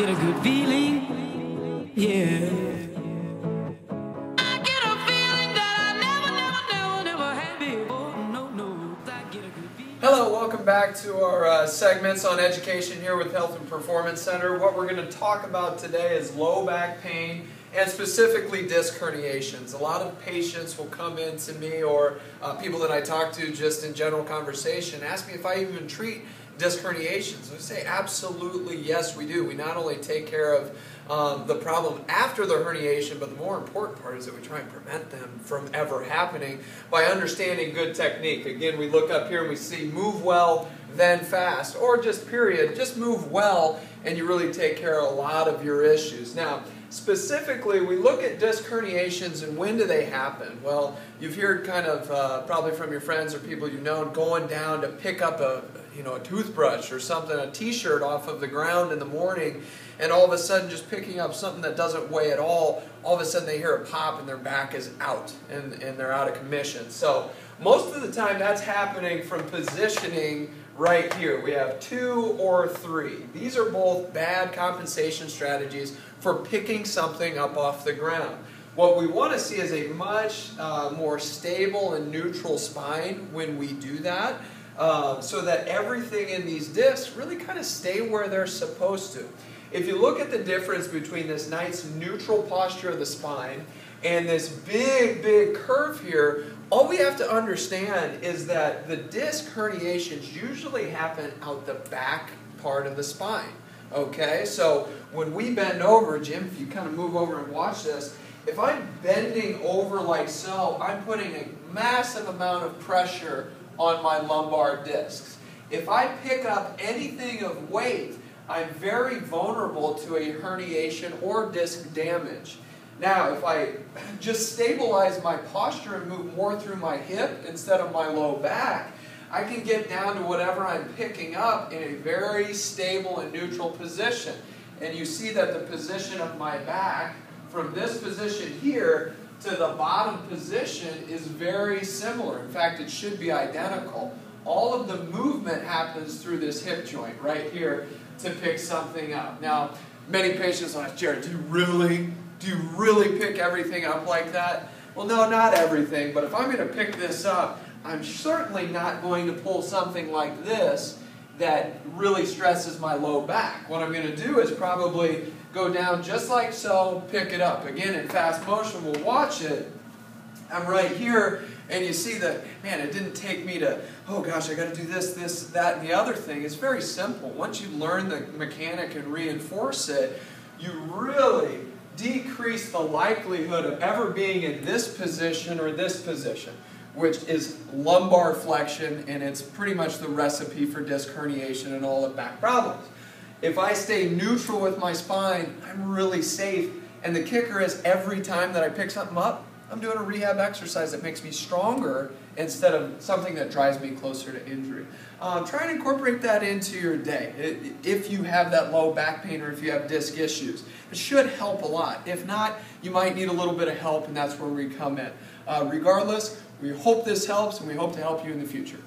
get a good feeling, yeah. I get a feeling that I never had before. No, I get a good feeling. Hello, welcome back to our segments on education here with Health and Performance Center. What we're going to talk about today is low back pain and specifically disc herniations. A lot of patients will come in to me or people that I talk to just in general conversation ask me if I even treat disc herniations. I say absolutely yes, we do. We not only take care of the problem after the herniation, but the more important part is that we try and prevent them from ever happening by understanding good technique. Again, we look up here and we see move well, then fast, or just period, just move well, and you really take care of a lot of your issues. Now, specifically, we look at disc herniations and when do they happen? Well, you've heard kind of probably from your friends or people you know going down to pick up a toothbrush or something, a t-shirt off of the ground in the morning, and all of a sudden just picking up something that doesn't weigh at all of a sudden they hear a pop and their back is out and they're out of commission. So most of the time that's happening from positioning right here. We have 2 or 3. These are both bad compensation strategies for picking something up off the ground. What we want to see is a much more stable and neutral spine when we do that, so that everything in these discs really kind of stay where they're supposed to. If you look at the difference between this nice neutral posture of the spine and this big curve here, all we have to understand is that the disc herniations usually happen out the back part of the spine. Okay, so when we bend over, Jim, if you kind of move over and watch this, if I'm bending over like so, I'm putting a massive amount of pressure on my lumbar discs. If I pick up anything of weight, I'm very vulnerable to a herniation or disc damage. Now, if I just stabilize my posture and move more through my hip instead of my low back, I can get down to whatever I'm picking up in a very stable and neutral position. And you see that the position of my back from this position here to the bottom position is very similar. In fact, it should be identical. All of the movement happens through this hip joint right here to pick something up. Now, many patients will ask, Jared, do you really pick everything up like that? Well, no, not everything, but if I'm going to pick this up, I'm certainly not going to pull something like this that really stresses my low back. What I'm going to do is probably go down just like so, pick it up. Again, in fast motion, we'll watch it. I'm right here, and you see that, man, it didn't take me to, oh gosh, I got to do this, that, and the other thing. It's very simple. Once you learn the mechanic and reinforce it, you really decrease the likelihood of ever being in this position or this position, which is lumbar flexion, and it's pretty much the recipe for disc herniation and all the back problems. If I stay neutral with my spine, I'm really safe, and the kicker is every time that I pick something up, I'm doing a rehab exercise that makes me stronger instead of something that drives me closer to injury. Try and incorporate that into your day if you have that low back pain or if you have disc issues. It should help a lot. If not, you might need a little bit of help, and that's where we come in. Regardless, we hope this helps, and we hope to help you in the future.